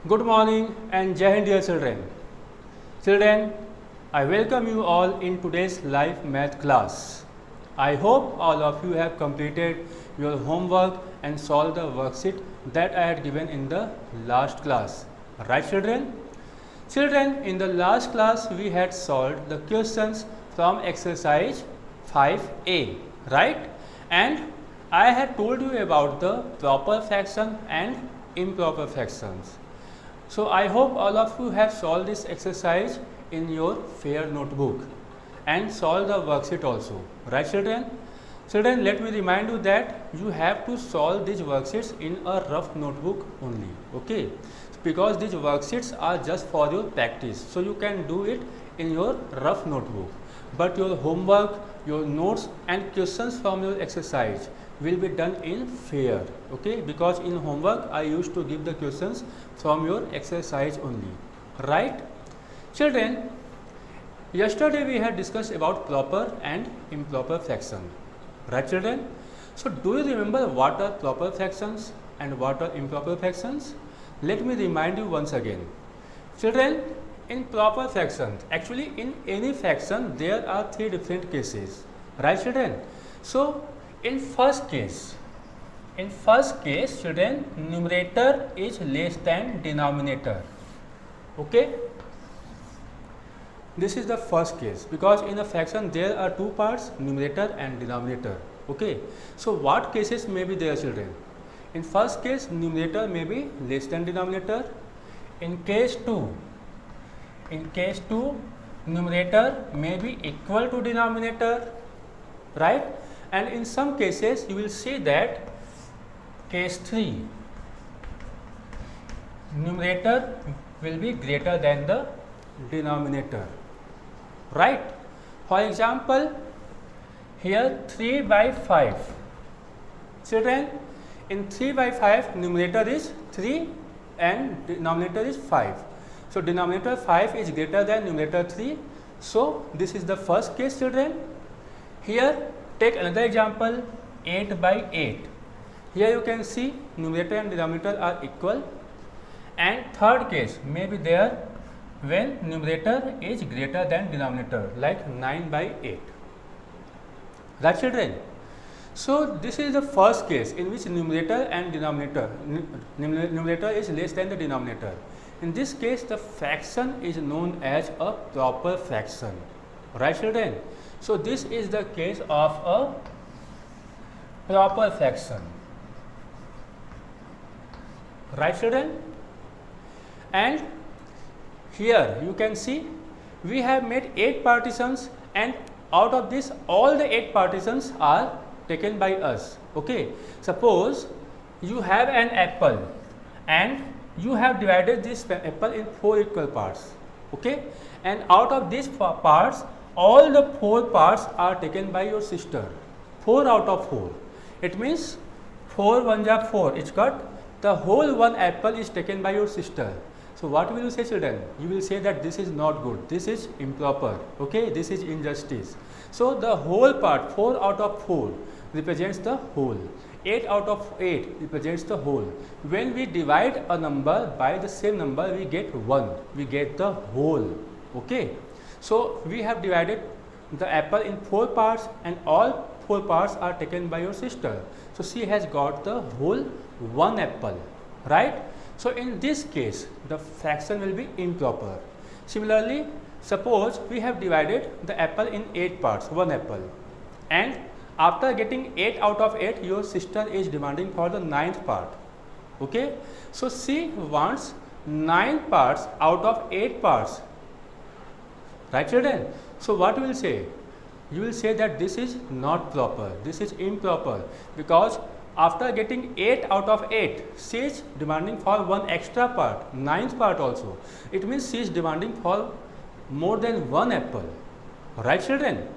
Good morning and Jai Hind dear children. Children, I welcome you all in today's live math class. I hope all of you have completed your homework and solved the worksheet that I had given in the last class. Right children? Children, in the last class we had solved the questions from exercise 5A, right? And I had told you about the proper fraction and improper fractions. So I hope all of you have solved this exercise in your fair notebook and solve the worksheet also, right children? Children, let me remind you that you have to solve these worksheets in a rough notebook only, okay? Because these worksheets are just for your practice, so you can do it in your rough notebook. But your homework, your notes and questions from your exercise will be done in fair, okay? Because in homework I used to give the questions from your exercise only, right? Children, yesterday we had discussed about proper and improper fraction, right children? So do you remember what are proper fractions and what are improper fractions? Let me remind you once again. Children, in proper fractions, actually in any fraction there are three different cases, right children? So in first case children, numerator is less than denominator, okay? This is the first case because in a fraction there are two parts, numerator and denominator, okay? So what cases may be there children? In first case numerator may be less than denominator. In case 2 numerator may be equal to denominator, right? And in some cases you will see that case 3 numerator will be greater than the denominator, right? For example, here 3 by 5. Children, in 3 by 5 numerator is 3 and denominator is 5. So denominator 5 is greater than numerator 3. So this is the first case children. Here take another example, 8 by 8. Here you can see numerator and denominator are equal. And third case may be there when numerator is greater than denominator, like 9 by 8. Right children? So this is the first case in which numerator and numerator is less than the denominator. In this case the fraction is known as a proper fraction, right children? So this is the case of a proper fraction, right children? And here you can see we have made 8 partitions and out of this all the 8 partitions are taken by us, okay? Suppose you have an apple and you have divided this apple in 4 equal parts, okay? And out of these parts all the 4 parts are taken by your sister, 4 out of 4. It means 4 1 ja 4, it's got the whole one apple is taken by your sister. So what will you say children? You will say that this is not good, this is improper, okay? This is injustice. So the whole part 4 out of 4 represents the whole, 8 out of 8 represents the whole. When we divide a number by the same number we get 1, we get the whole, okay? So we have divided the apple in 4 parts and all 4 parts are taken by your sister. So she has got the whole 1 apple, right? So in this case the fraction will be improper. Similarly, suppose we have divided the apple in 8 parts, 1 apple, and after getting 8 out of 8 your sister is demanding for the 9th part, okay? So she wants 9 parts out of 8 parts, right children? So what you will say? You will say that this is not proper, this is improper, because after getting 8 out of 8 she is demanding for 1 extra part, 9th part also. It means she is demanding for more than 1 apple, right children?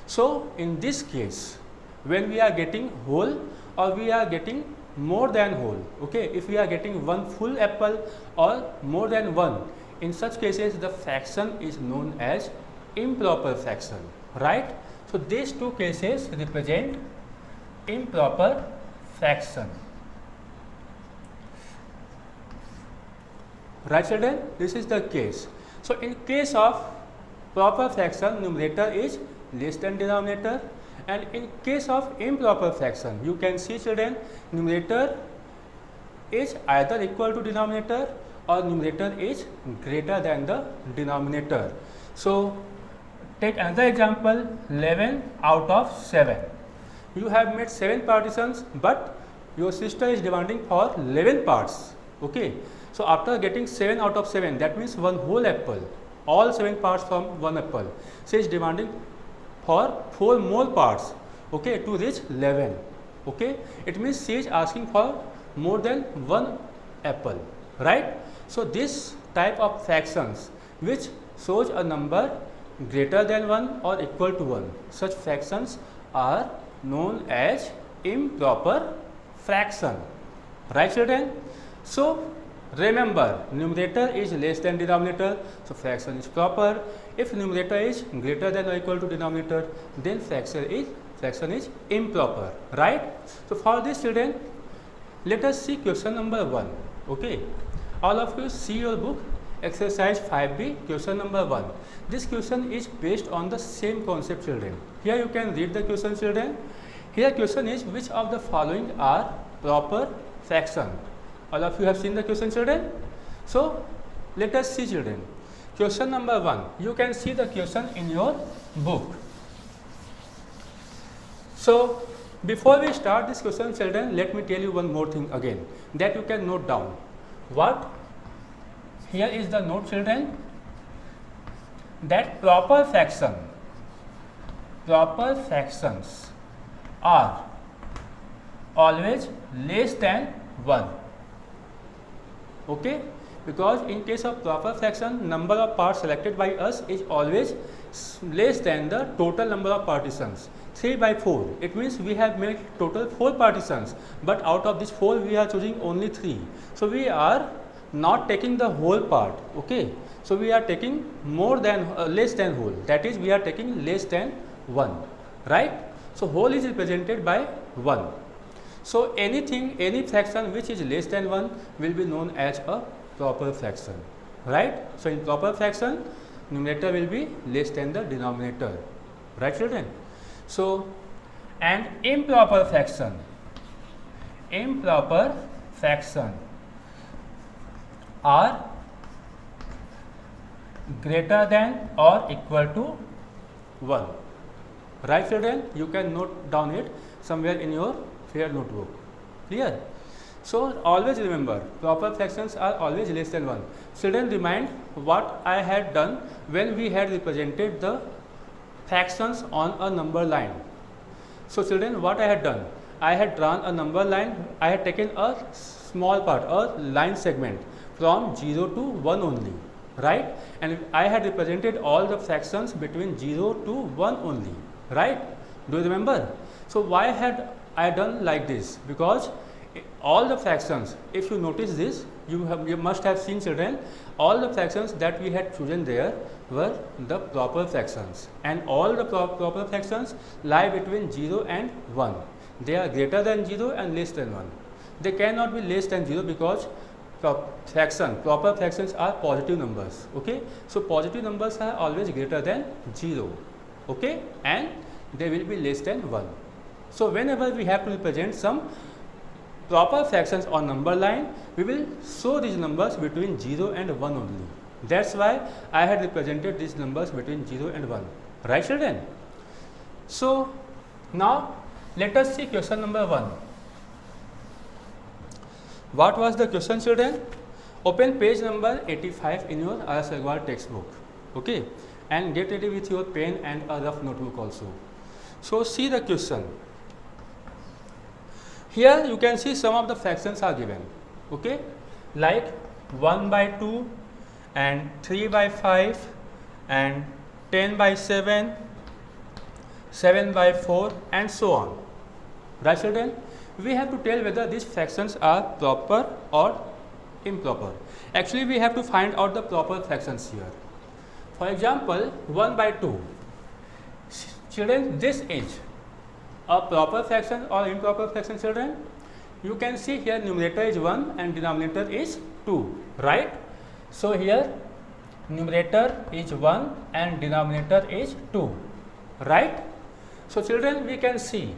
So in this case when we are getting whole or we are getting more than whole, okay, if we are getting 1 full apple or more than 1, in such cases the fraction is known as improper fraction, right? So these two cases represent improper fraction. Right children, this is the case. So in case of proper fraction, numerator is less than denominator, and in case of improper fraction, you can see children, numerator is either equal to denominator or numerator is greater than the denominator. So take another example, 11 out of 7. You have made 7 partitions, but your sister is demanding for 11 parts. Okay. So after getting 7 out of 7, that means one whole apple, all 7 parts from one apple. She is demanding for 4 more parts, okay, to reach 11. Okay. It means she is asking for more than one apple, right? So this type of fractions which shows a number greater than 1 or equal to 1, such fractions are known as improper fraction, right children? So remember, numerator is less than denominator, so fraction is proper. If numerator is greater than or equal to denominator, then fraction is improper, right? So for this children, let us see question number 1. Okay, all of you see your book, exercise 5B, question number 1. This question is based on the same concept children. Here you can read the question children. Here question is, which of the following are proper fraction? All of you have seen the question children. So let us see children. Question number 1. You can see the question in your book. So before we start this question children, let me tell you one more thing again that you can note down. What? Here is the note children, that proper fractions are always less than 1. Okay, because in case of proper fraction, number of parts selected by us is always less than the total number of partitions. 3 by 4, it means we have made total 4 partitions, but out of these 4 we are choosing only 3. So we are not taking the whole part. Okay, so we are taking more than less than whole, that is we are taking less than 1, right? So whole is represented by 1. So any fraction which is less than 1 will be known as a proper fraction, right? So in proper fraction, numerator will be less than the denominator, right children? So and improper fraction are greater than or equal to 1, right children? You can note down it somewhere in your fair notebook. Clear? So always remember, proper fractions are always less than 1. Children, remind what I had done when we had represented the fractions on a number line. So children, what I had done, I had drawn a number line. I had taken a small part, a line segment from 0 to 1 only, right? And I had represented all the fractions between 0 to 1 only, right? Do you remember? So why had I done like this? Because all the fractions, if you notice this, you must have seen children, all the fractions that we had chosen there were the proper fractions, and all the proper fractions lie between 0 and 1. They are greater than 0 and less than 1. They cannot be less than 0 because proper fractions are positive numbers. Okay, so positive numbers are always greater than 0. Okay, and they will be less than 1. So whenever we have to represent some proper fractions on number line, we will show these numbers between 0 and 1 only. That's why I had represented these numbers between 0 and 1, right children? So now let us see question number 1. What was the question children? Open page number 85 in your R.S. Agarwal textbook, okay, and get ready with your pen and a rough notebook also. So see the question. Here you can see some of the fractions are given, okay, like 1 by 2 and 3 by 5 and 10 by 7, 7 by 4 and so on, right children? We have to tell whether these fractions are proper or improper. Actually we have to find out the proper fractions here. For example, 1 by 2. Children, this is a proper fraction or improper fraction children? You can see here numerator is 1 and denominator is 2, right? So here numerator is 1 and denominator is 2, right? So children, we can see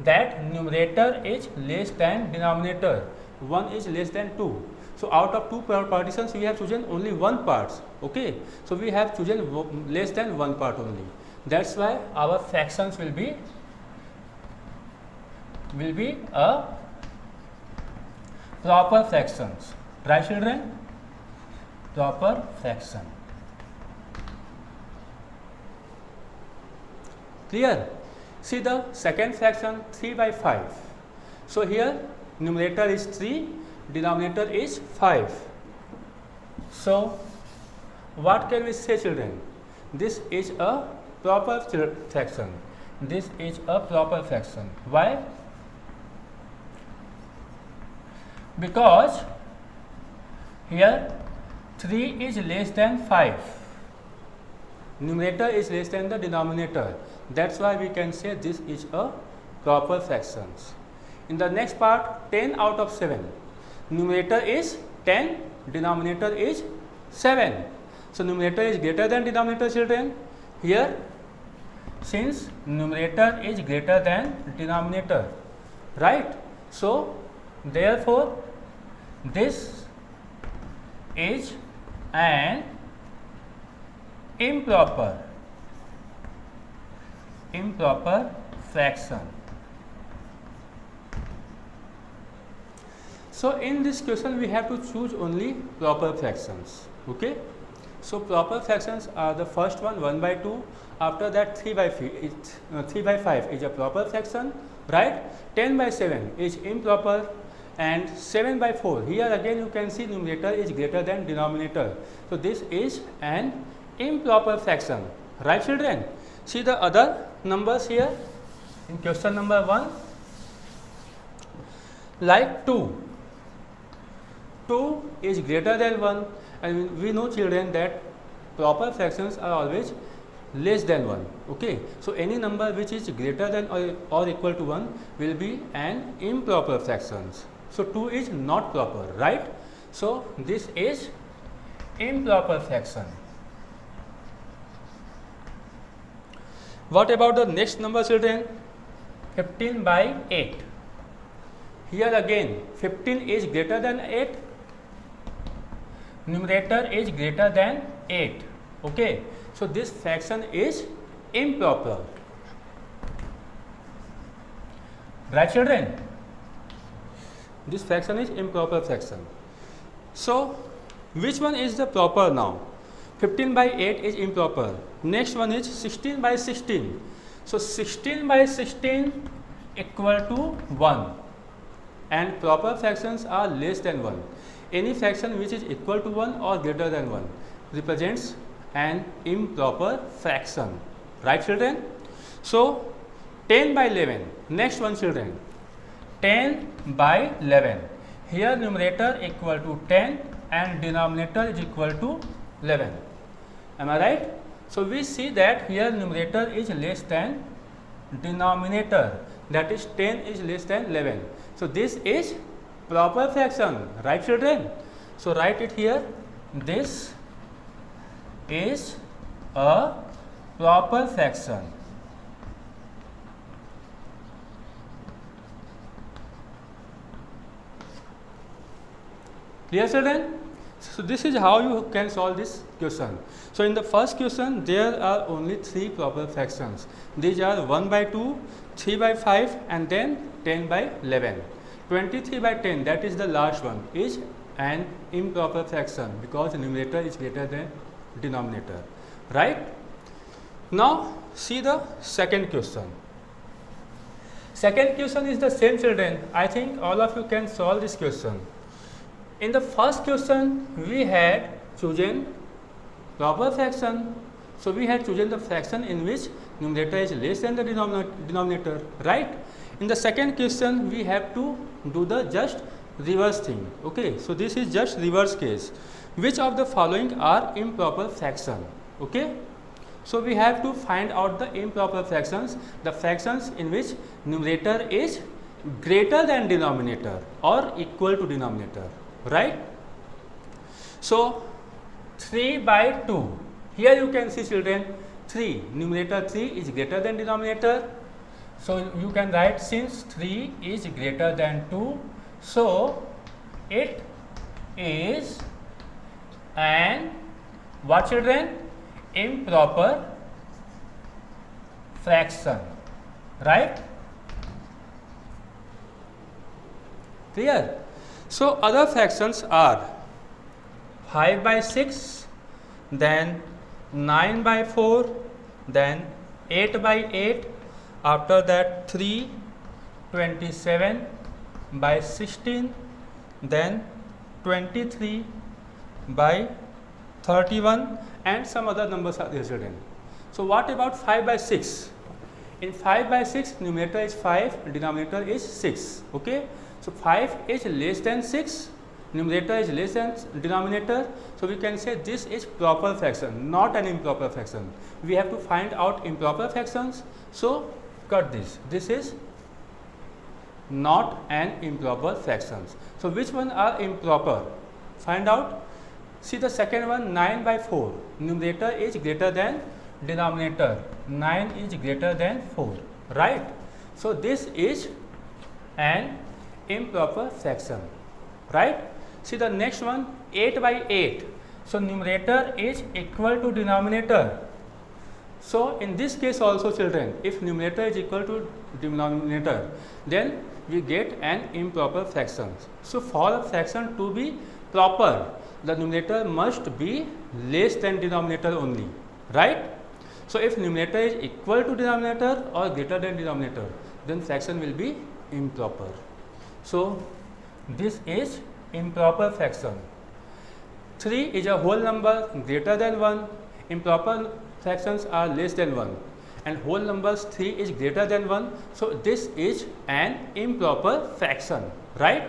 that numerator is less than denominator, 1 is less than 2. So out of two partitions we have chosen only one part, okay? So we have chosen less than one part only. That's why our fractions will be a proper fractions, right children? Proper fraction. Clear? See the second fraction, 3 by 5. So here numerator is 3, denominator is 5. So what can we say children? This is a proper fraction. This is a proper fraction. Why? Because here 3 is less than 5. Numerator is less than the denominator. That's why we can say this is a proper fractions. In the next part, 10 out of 7. Numerator is 10, denominator is 7. So numerator is greater than denominator children. Here, since numerator is greater than denominator, right? So therefore this is an improper fraction. So in this question we have to choose only proper fractions, okay? So proper fractions are the first one, 1 by 2, after that 3 by 5 is a proper fraction, right? 10 by 7 is improper, and 7 by 4, here again you can see numerator is greater than denominator. So this is an improper fraction, right children? See the other numbers here in question number 1, like 2 is greater than 1, and we know children that proper fractions are always less than 1, okay? So any number which is greater than or equal to 1 will be an improper fractions. So 2 is not proper, right? So this is improper fraction. What about the next number children? 15 by 8. Here again 15 is greater than 8, numerator is greater than 8, okay? So this fraction is improper, right children? This fraction is improper fraction. So which one is the proper now? 15 by 8 is improper. Next one is 16 by 16. So 16 by 16 equal to 1, and proper fractions are less than 1. Any fraction which is equal to 1 or greater than 1 represents an improper fraction, right children? So 10 by 11, next one children, 10 by 11. Here numerator equal to 10 and denominator is equal to 11. Am I right? So we see that here numerator is less than denominator, that is 10 is less than 11. So this is proper fraction, right children? So write it here, this is a proper fraction. Clear children? So this is how you can solve this question. So in the first question there are only 3 proper fractions. These are 1 by 2, 3 by 5 and then 10 by 11. 23 by 10, that is the last one, is an improper fraction because the numerator is greater than denominator, right? Now see the second question. Second question is the same children. I think all of you can solve this question. In the first question we had chosen proper fraction. So we had chosen the fraction in which numerator is less than the denominator, right? In the second question we have to do the just reverse thing, okay? So this is just reverse case. Which of the following are improper fraction, okay? So we have to find out the improper fractions, the fractions in which numerator is greater than denominator or equal to denominator, right? So 3 by 2. Here you can see children, 3, numerator 3 is greater than denominator. So you can write, since 3 is greater than 2, so it is an, what children? Improper fraction, right? Clear? So other fractions are 5 by 6, then 9 by 4, then 8 by 8, after that 3, 27 by 16, then 23 by 31, and some other numbers are there children. So what about 5 by 6? In 5 by 6, numerator is 5, denominator is 6. Okay. So 5 is less than 6, numerator is less than denominator. So we can say this is proper fraction, not an improper fraction. We have to find out improper fractions. So cut this. This is not an improper fractions. So which one are improper? Find out. See the second one, 9 by 4. Numerator is greater than denominator. 9 is greater than 4. Right? So this is an improper fraction. Right? See the next one, 8 by 8. So numerator is equal to denominator. So in this case also children, if numerator is equal to denominator, then we get an improper fraction. So for a fraction to be proper, the numerator must be less than denominator only, right? So if numerator is equal to denominator or greater than denominator, then fraction will be improper. So this is improper fraction. 3 is a whole number greater than 1. Improper fractions are less than 1, and whole numbers 3 is greater than 1. So this is an improper fraction, right?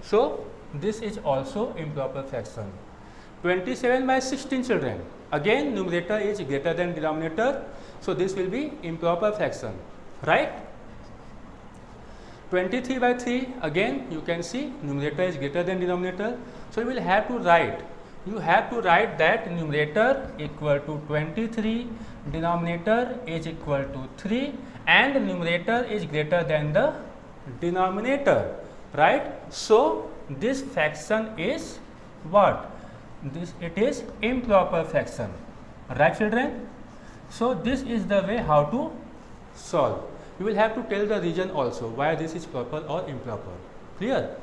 So this is also improper fraction. 27 by 16 children, again numerator is greater than denominator, so this will be improper fraction, right? 23 by 3, again you can see numerator is greater than denominator, so you will have to write, that numerator equal to 23, denominator is equal to 3, and numerator is greater than the denominator, right? So this fraction is what? It is improper fraction, right children? So this is the way how to solve. You will have to tell the reason also why this is proper or improper. Clear?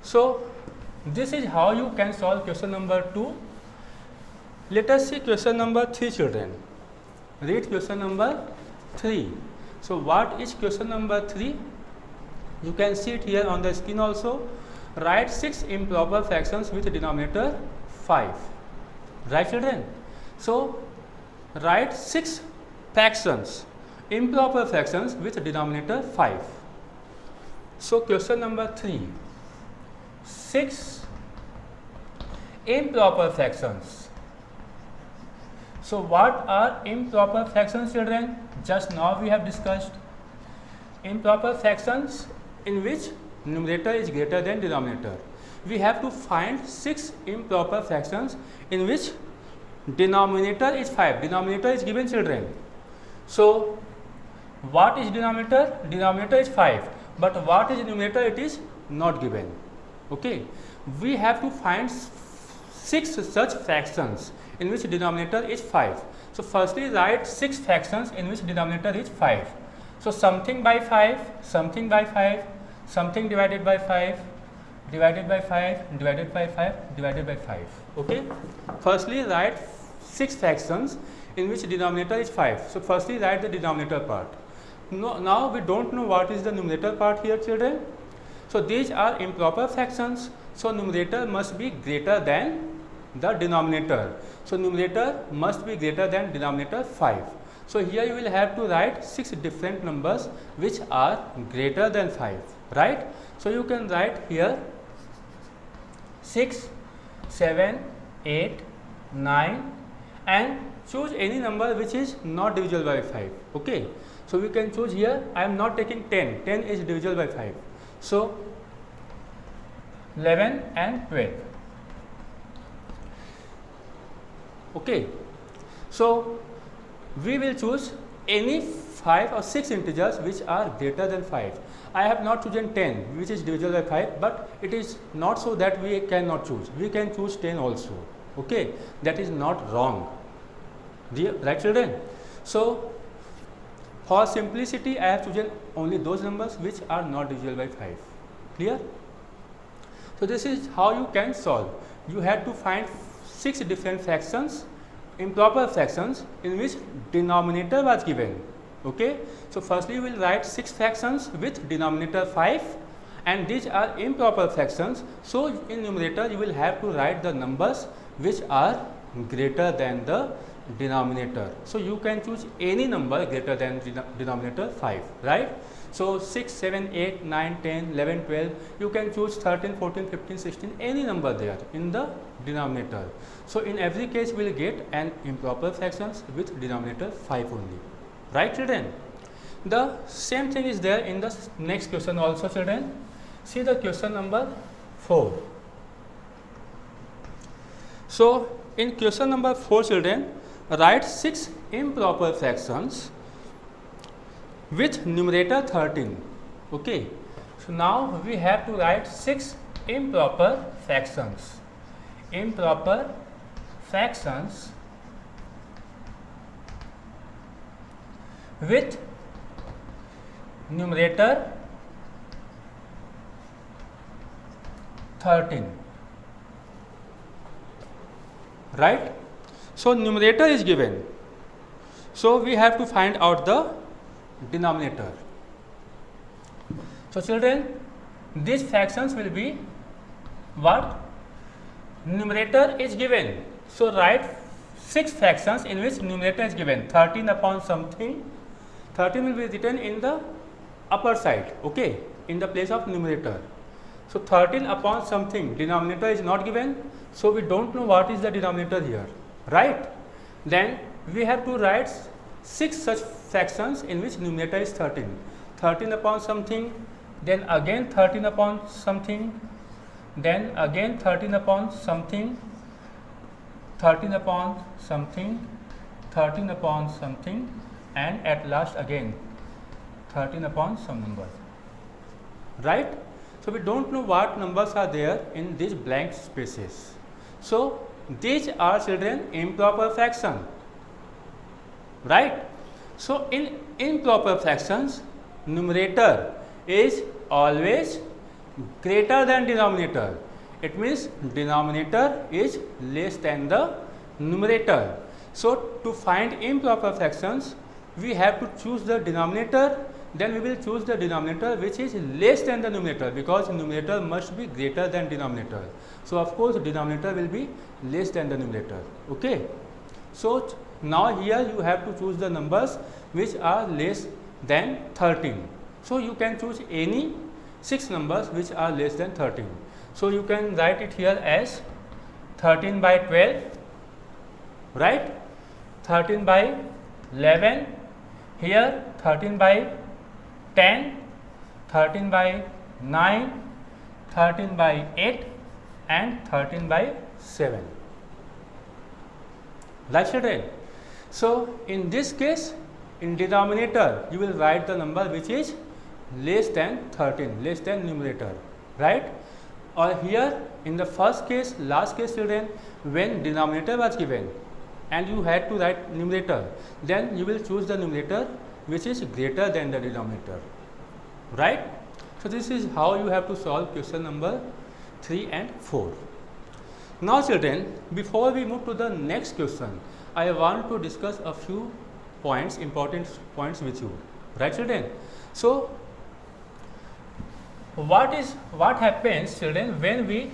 So this is how you can solve question number 2. Let us see question number 3 children. Read question number 3. So what is question number 3? You can see it here on the screen also. Write 6 improper fractions with denominator 5. Right children? So write 6 fractions, improper fractions with denominator 5. So question number 3. 6 improper fractions. So what are improper fractions children? Just now we have discussed. Improper fractions in which numerator is greater than denominator. We have to find 6 improper fractions in which denominator is 5. Denominator is given children. So what is denominator? Denominator is 5. But what is numerator? It is not given. Okay. We have to find 6 such fractions in which denominator is 5. So firstly write 6 fractions in which denominator is 5. So something by 5, something by 5, something divided by 5, divided by 5, divided by 5, divided by 5. Okay. Firstly write 6 fractions in which denominator is 5. So firstly write the denominator part. Now we don't know what is the numerator part here children. So these are improper fractions. So numerator must be greater than the denominator. So numerator must be greater than denominator 5. So here you will have to write 6 different numbers which are greater than 5, right? So you can write here 6, 7, 8, 9 and choose any number which is not divisible by 5. Okay. So we can choose here, I am not taking 10. 10 is divisible by 5. So 11 and 12. Okay, so we will choose any 5 or 6 integers which are greater than 5. I have not chosen 10 which is divisible by 5, but it is not so that we cannot choose. We can choose 10 also. Okay, that is not wrong. Right children? So for simplicity I have chosen only those numbers which are not divisible by 5. Clear? So this is how you can solve. You have to find 6 different fractions, improper fractions, in which denominator was given. Okay, so firstly we will write 6 fractions with denominator 5, and these are improper fractions. So in numerator you will have to write the numbers which are greater than the denominator. So you can choose any number greater than denominator 5, right? So 6, 7, 8, 9, 10, 11, 12, you can choose 13, 14, 15, 16, any number there in the denominator. So in every case we will get an improper fractions with denominator 5 only. Right children? The same thing is there in the next question also children. See the question number 4. So in question number 4 children, write 6 improper fractions with numerator 13. Okay, so now we have to write 6 improper fractions. Improper fractions with numerator 13. Right? So numerator is given. So we have to find out the denominator. So children, these fractions will be what? Numerator is given. So write 6 fractions in which numerator is given. 13 upon something. 13 will be written in the upper side. Okay, in the place of numerator. So 13 upon something, denominator is not given. So we don't know what is the denominator here. Right? Then we have to write 6 such fractions in which numerator is 13. 13 upon something, then again 13 upon something, then again 13 upon something, 13 upon something, 13 upon something, and at last again 13 upon some number. Right? So we don't know what numbers are there in these blank spaces. So these are children improper fraction. Right? So in improper fractions, numerator is always greater than denominator. It means denominator is less than the numerator. So to find improper fractions, we have to choose the denominator. Then we will choose the denominator which is less than the numerator, because numerator must be greater than denominator. So of course denominator will be less than the numerator. Okay. So now here you have to choose the numbers which are less than 13. So you can choose any 6 numbers which are less than 13. So you can write it here as 13 by 12, right? 13 by 11, here 13 by 10, 13 by 9, 13 by 8, and 13 by 7. Right children? So in this case, in denominator you will write the number which is less than 13, less than numerator, right? Or here in the first case, last case children, when denominator was given and you had to write numerator, then you will choose the numerator which is greater than the denominator, right? So this is how you have to solve question number 3 and 4. Now children, before we move to the next question, I want to discuss a few points, important points with you, right children? So what happens children when we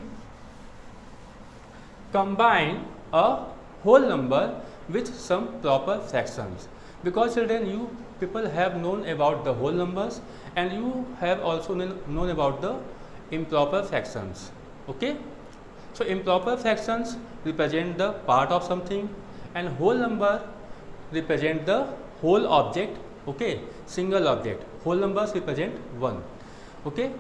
combine a whole number with some proper fractions? Because children, you people have known about the whole numbers and you have also known about the improper fractions. Okay, so improper fractions represent the part of something and whole number represent the whole object. Okay, single object. Whole numbers represent 1. Okay,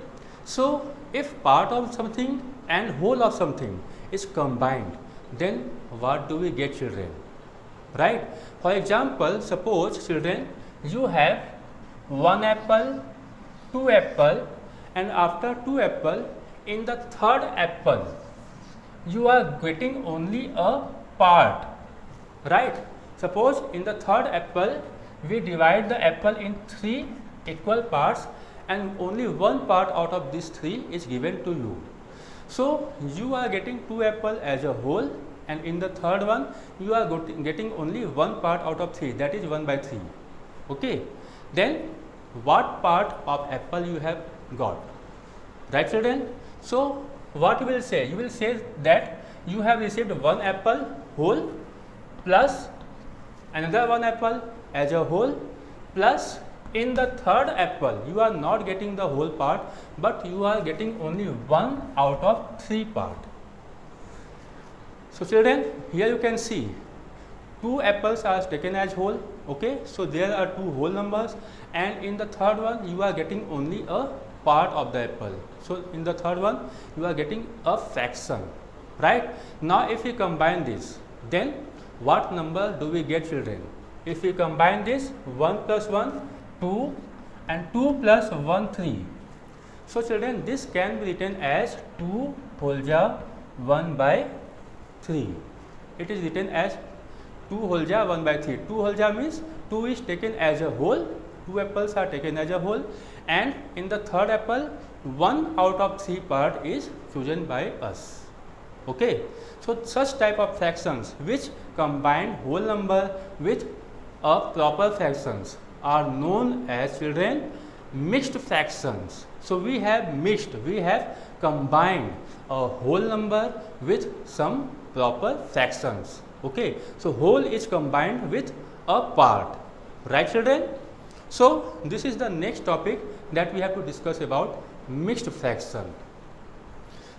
so if part of something and whole of something is combined, then what do we get, children? Right? For example, suppose children, you have 1 apple, 2 apple, and after 2 apple, in the third apple, you are getting only a part, right? Suppose in the third apple, we divide the apple in 3 equal parts, and only 1 part out of these 3 is given to you. So you are getting 2 apple as a whole, and in the third one you are getting only 1 part out of 3, that is 1 by 3. Okay, then what part of apple you have got, right, children? So what you will say? You will say that you have received 1 apple whole plus another 1 apple as a whole, plus in the third apple you are not getting the whole part, but you are getting only 1 out of 3 part. So children, here you can see 2 apples are taken as whole. Okay, so there are 2 whole numbers, and in the third one you are getting only a part of the apple. So in the third one you are getting a fraction, right? Now if we combine this, then what number do we get, children? If we combine this, 1 plus 1, 2, and 2 plus 1, 3. So children, this can be written as 2 whole jar 1 by 3. It is written as 2 whole jar 1 by 3. 2 whole jar means 2 is taken as a whole, 2 apples are taken as a whole, and in the third apple 1 out of 3 part is chosen by us. Okay, so such type of fractions which combine whole number with a proper fractions are known as, children, mixed fractions. So we have mixed, we have combined a whole number with some proper fractions. Okay, so whole is combined with a part, right, children? So this is the next topic that we have to discuss about mixed fraction.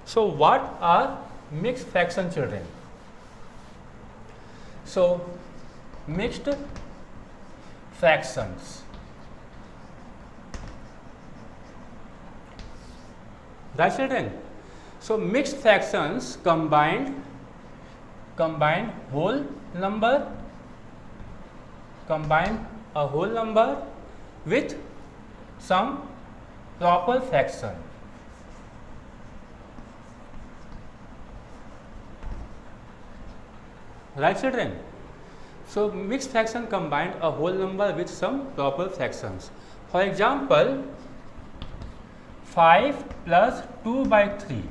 So what are mixed fraction, children? So mixed fractions, right, children? So mixed fractions combine whole number, combine a whole number with some proper fraction. Right, children? So mixed fraction combined a whole number with some proper fractions. For example, 5 plus 2 by 3.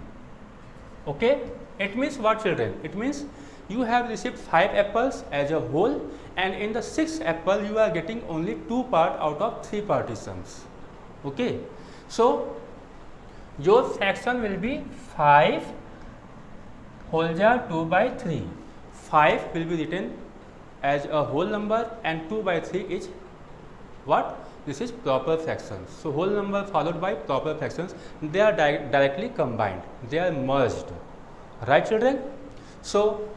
Okay, it means what, children? It means you have received 5 apples as a whole, and in the 6th apple you are getting only 2 part out of 3 partitions. Okay, so your fraction will be 5 whole jar 2 by 3. 5 will be written as a whole number, and 2 by 3 is what? This is proper fractions. So whole number followed by proper fractions, they are directly combined, they are merged, right, children? So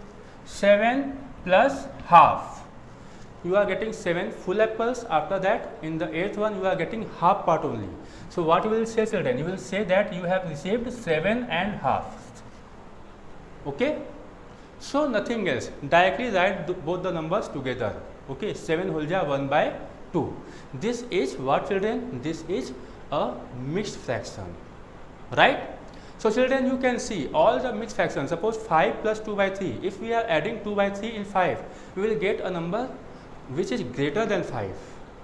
7 plus half, you are getting 7 full apples. After that, in the 8th one you are getting half part only. So what you will say, children? You will say that you have received 7 and half. Okay, so nothing else, directly write both the numbers together. Okay, 7 whole jar 1 by 2. This is what, children? This is a mixed fraction, right? So children, you can see all the mixed fractions. Suppose 5 plus 2 by 3. If we are adding 2 by 3 in 5, we will get a number which is greater than 5.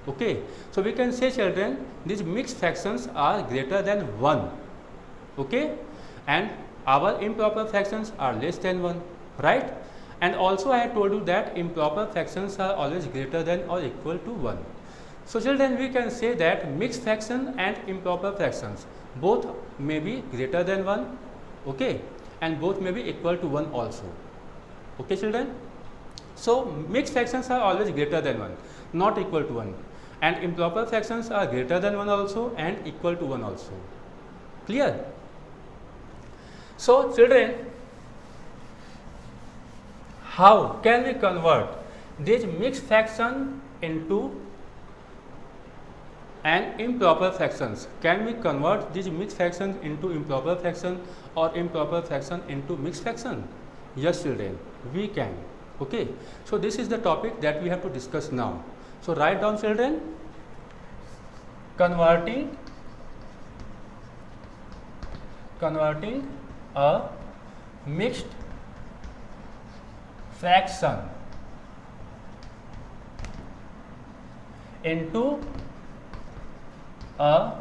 Okay, so we can say, children, these mixed fractions are greater than 1. Okay, and our improper fractions are less than 1, right? And also I have told you that improper fractions are always greater than or equal to 1. So children, we can say that mixed fraction and improper fractions both may be greater than 1, okay, and both may be equal to 1 also. Okay, children? So mixed fractions are always greater than 1, not equal to 1, and improper fractions are greater than 1 also and equal to 1 also. Clear? So children, how can we convert this mixed fraction into and improper fractions? Can we convert these mixed fractions into improper fraction or improper fraction into mixed fraction? Yes children, we can. Okay, so this is the topic that we have to discuss now. So write down children, converting a mixed fraction into a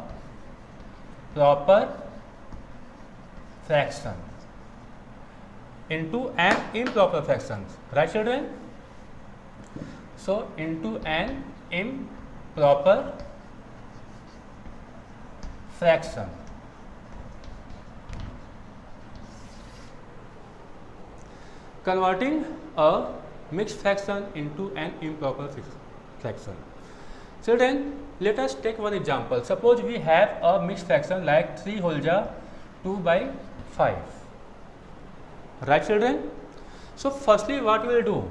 proper fraction into an improper fraction, right children? So into an improper fraction. Converting a mixed fraction into an improper fraction. Children, let us take one example. Suppose we have a mixed fraction like 3 whole jar 2 by 5. Right children? So firstly what you will do?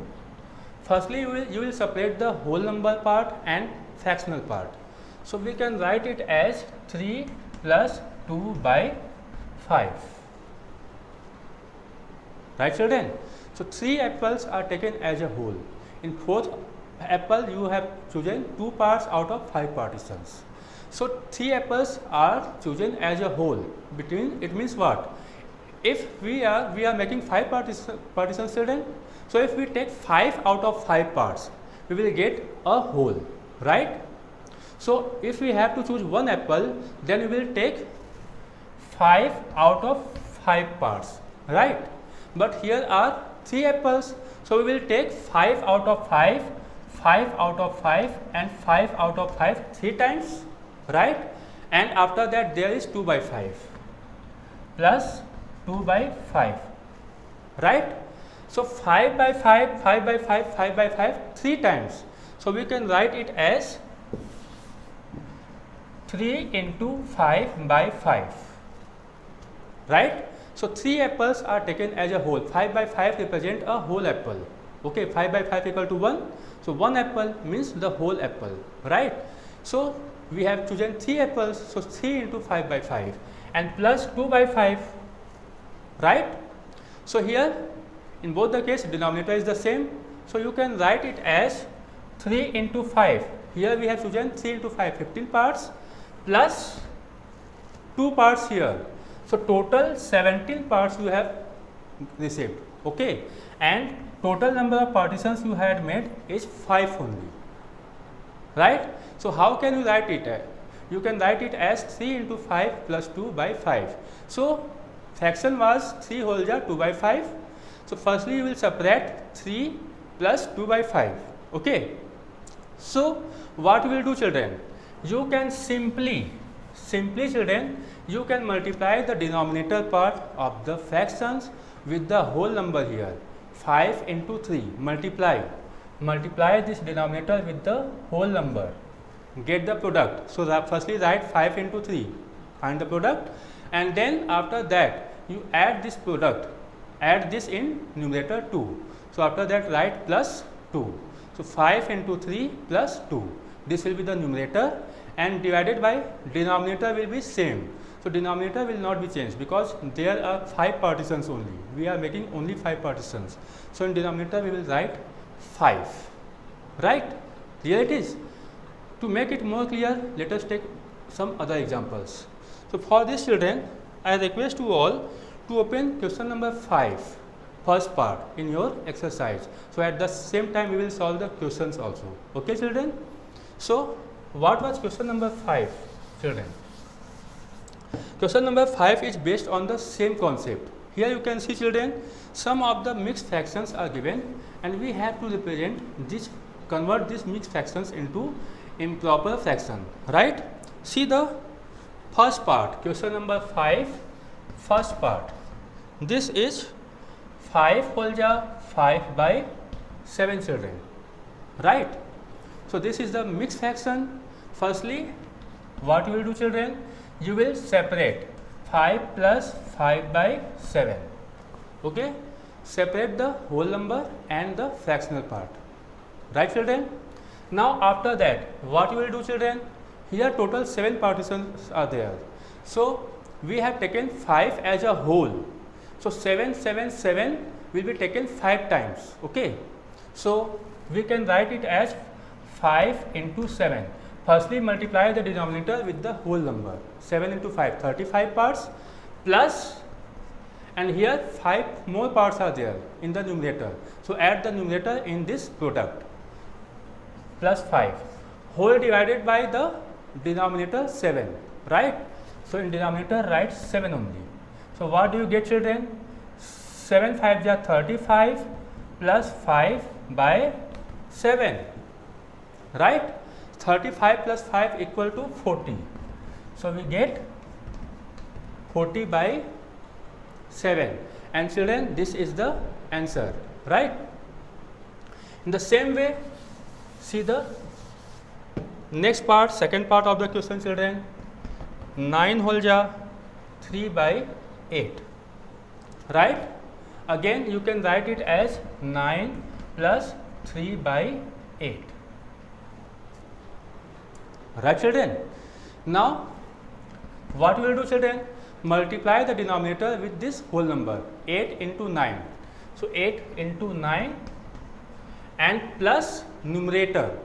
Firstly you will separate the whole number part and fractional part. So we can write it as 3 plus 2 by 5. Right children? So 3 apples are taken as a whole. In 4th apple you have chosen 2 parts out of 5 partitions. So 3 apples are chosen as a whole. Between, it means what? If we are making 5 partitions children, so if we take 5 out of 5 parts, we will get a whole, right? So if we have to choose one apple, then we will take 5 out of 5 parts, right? But here are 3 apples, so we will take 5 out of 5, 5 out of 5 and 5 out of 5 3 times, right? And after that there is 2 by 5 plus 2 by 5, right? So 5 by 5, 5 by 5, 5 by 5 3 times. So we can write it as 3 into 5 by 5, right? So 3 apples are taken as a whole. 5 by 5 represent a whole apple. Okay, 5 by 5 equal to 1. So 1 apple means the whole apple, right? So we have chosen 3 apples. So 3 into 5 by 5 and plus 2 by 5, right? So here in both the case denominator is the same. So you can write it as 3 into 5. Here we have chosen 3 into 5, 15 parts plus 2 parts here. So total 17 parts you have received, okay, and total number of partitions you had made is 5 only, right? So how can you write it? You can write it as 3 into 5 plus 2 by 5. So fraction was 3 whole jar 2 by 5. So firstly you will separate 3 plus 2 by 5, okay. So what you will do children? You can simply children, you can multiply the denominator part of the fractions with the whole number here. 5 into 3, multiply this denominator with the whole number, get the product. So firstly write 5 into 3, find the product, and then after that you add this product, add this in numerator 2. So after that write plus 2. So 5 into 3 plus 2, this will be the numerator, and divided by denominator will be same. So denominator will not be changed because there are 5 partitions only. We are making only 5 partitions. So in denominator we will write 5, right? Here it is. To make it more clear, let us take some other examples. So for this children, I request you all to open question number 5, first part in your exercise. So at the same time we will solve the questions also. Okay children? So what was question number 5 children? Question number 5 is based on the same concept. Here you can see children, some of the mixed fractions are given and we have to represent this, convert these mixed fractions into improper fraction, right? See the first part, question number 5, first part. This is 5 whole jar 5 by 7 children, right? So this is the mixed fraction. Firstly, what you will do children? You will separate 5 plus 5 by 7, okay? Separate the whole number and the fractional part, right children? Now after that, what you will do children? Here total 7 partitions are there. So we have taken 5 as a whole. So 7, 7, 7 will be taken 5 times. Okay, so we can write it as 5 into 7. Firstly, multiply the denominator with the whole number. 7 into 5, 35 parts, plus, and here 5 more parts are there in the numerator. So add the numerator in this product, plus 5, whole divided by the denominator 7, right? So in denominator write 7 only. So what do you get, children? 7 5 are 35 plus 5 by 7, right? 35 plus 5 equal to 40. So we get 40 by 7, and children, this is the answer, right? In the same way, see the next part, second part of the question, children. 9 whole jar 3 by 8, right? Again you can write it as 9 plus 3 by 8, right, children? Now what we will do, children? Multiply the denominator with this whole number, 8 into 9. So 8 into 9 and plus numerator.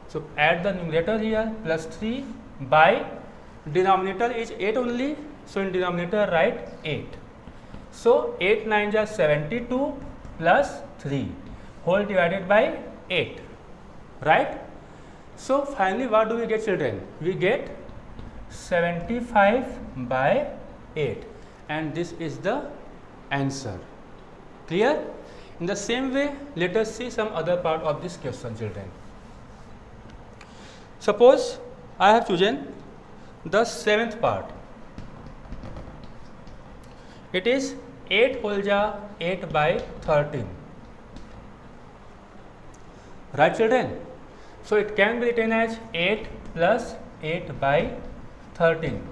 So add the numerator here, plus 3 by denominator is 8 only. So in denominator write 8. So 8 9 are 72 plus 3 whole divided by 8, right? So finally what do we get, children? We get 75 by 8, and this is the answer. Clear? In the same way, let us see some other part of this question, children. Suppose I have chosen the 7th part. It is 8 whole jar 8 by 13, right, children? So it can be written as 8 plus 8 by 13.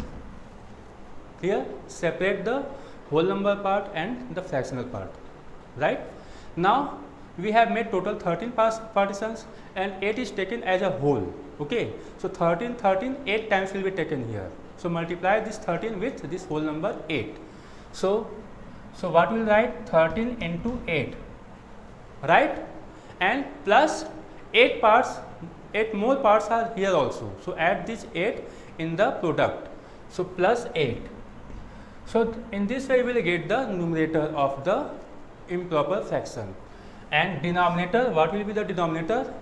Here separate the whole number part and the fractional part, right? Now we have made total 13 partitions and 8 is taken as a whole. Okay, so 13 8 times will be taken here. So multiply this 13 with this whole number 8. So what we will write? 13 into 8, right? And plus 8 parts, 8 more parts are here also. So add this 8 in the product. So plus 8. So in this way we will get the numerator of the improper fraction, and denominator, what will be the denominator?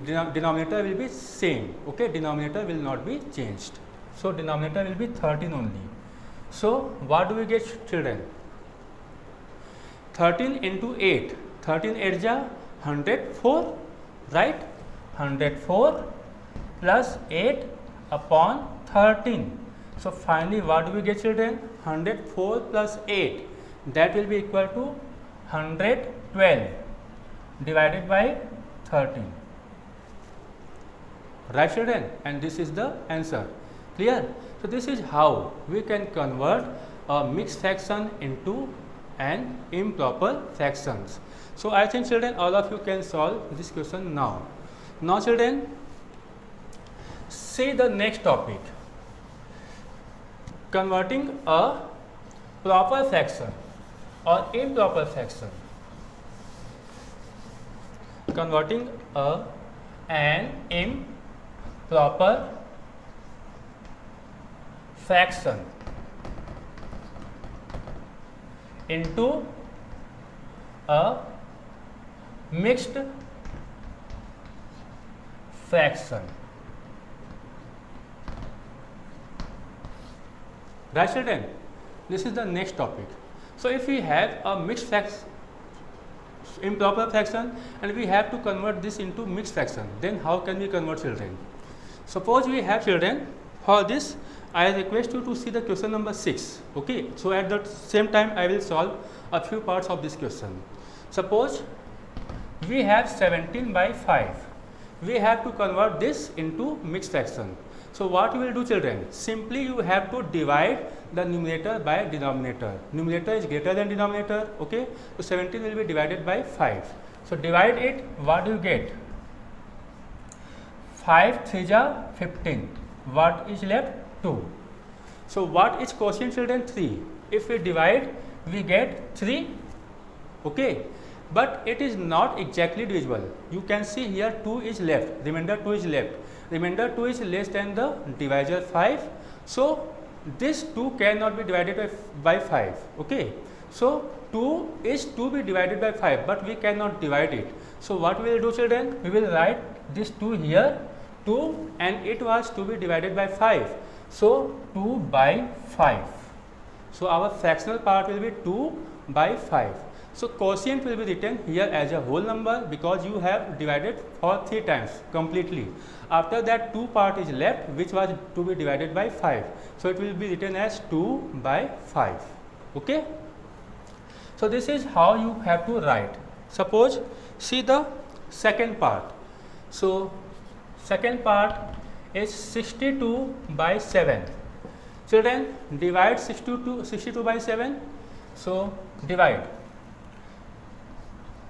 Denominator will be same. Okay, denominator will not be changed. So denominator will be 13 only. So what do we get, children? 13 into 8, 13 8 ja 104, right? 104 plus 8 upon 13. So finally what do we get, children? 104 plus 8, that will be equal to 112 divided by 13, right, children? And this is the answer. Clear? So this is how we can convert a mixed fraction into an improper fractions. So I think, children, all of you can solve this question now. Now, children, see the next topic, converting a proper fraction or improper fraction. Converting an improper fraction into a mixed fraction. Right, children? This is the next topic. So if we have a mixed fraction, improper fraction, and we have to convert this into mixed fraction, then how can we convert, children? Suppose we have, children, for this I request you to see the question number 6. Okay, so at the same time I will solve a few parts of this question. Suppose we have 17 by 5. We have to convert this into mixed fraction. So what you will do, children? Simply you have to divide the numerator by denominator. Numerator is greater than denominator. Okay, so 17 will be divided by 5. So divide it. What do you get? 5 3 are 15. What is left? 2. So what is quotient, children? 3. If we divide, we get 3, okay, but it is not exactly divisible. You can see here 2 is left, remainder 2 is left, remainder 2 is less than the divisor 5. So this 2 cannot be divided by 5, okay. So 2 is to be divided by 5, but we cannot divide it. So what we will do, children? We will write this 2 here, 2, and it was to be divided by 5. So 2 by 5. So our fractional part will be 2 by 5. So quotient will be written here as a whole number because you have divided for 3 times completely. After that 2 part is left which was to be divided by 5. So it will be written as 2 by 5. Okay. So this is how you have to write. Suppose see the second part. So second part is 62 by 7. Children, divide 62 by 7. So divide.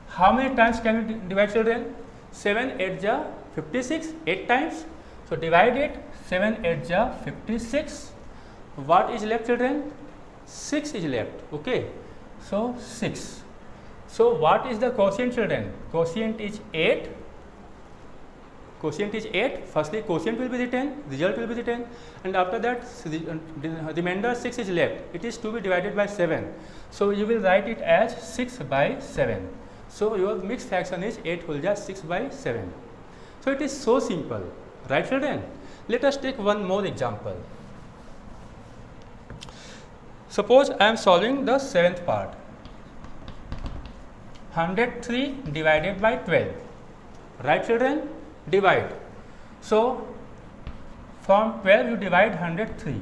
How many times can we divide, children? 7 8 ja 56, 8 times. So divide it. 7 8 ja 56. What is left, children? 6 is left. Okay. So 6. So what is the quotient, children? Quotient is 8. Quotient is 8. Firstly, quotient will be written, result will be written, and after that, the remainder 6 is left. It is to be divided by 7. So you will write it as 6 by 7. So your mixed fraction is 8 whole ja 6 by 7. So it is so simple, right, children? Let us take one more example. Suppose I am solving the 7th part. 103 divided by 12. Right, children? Divide. So from 12 you divide 103.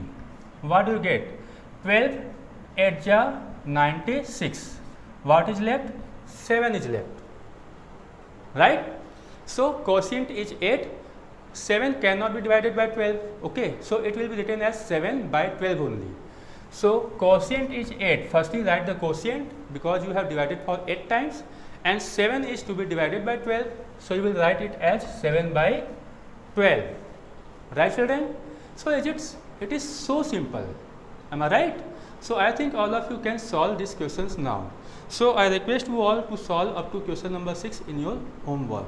What do you get? 12 8 ja 96. What is left? 7 is left. Right? So quotient is 8. 7 cannot be divided by 12. Okay. So it will be written as 7 by 12 only. So quotient is 8. Firstly write the quotient because you have divided for 8 times, and 7 is to be divided by 12. So you will write it as 7 by 12. Right, children? So it is so simple. Am I right? So I think all of you can solve these questions now. So I request you all to solve up to question number 6 in your homework.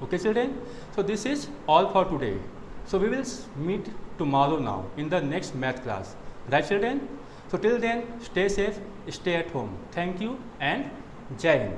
Okay, children? So this is all for today. So we will meet tomorrow now in the next math class. Right, children? So till then, stay safe, stay at home. Thank you and Jai Hind.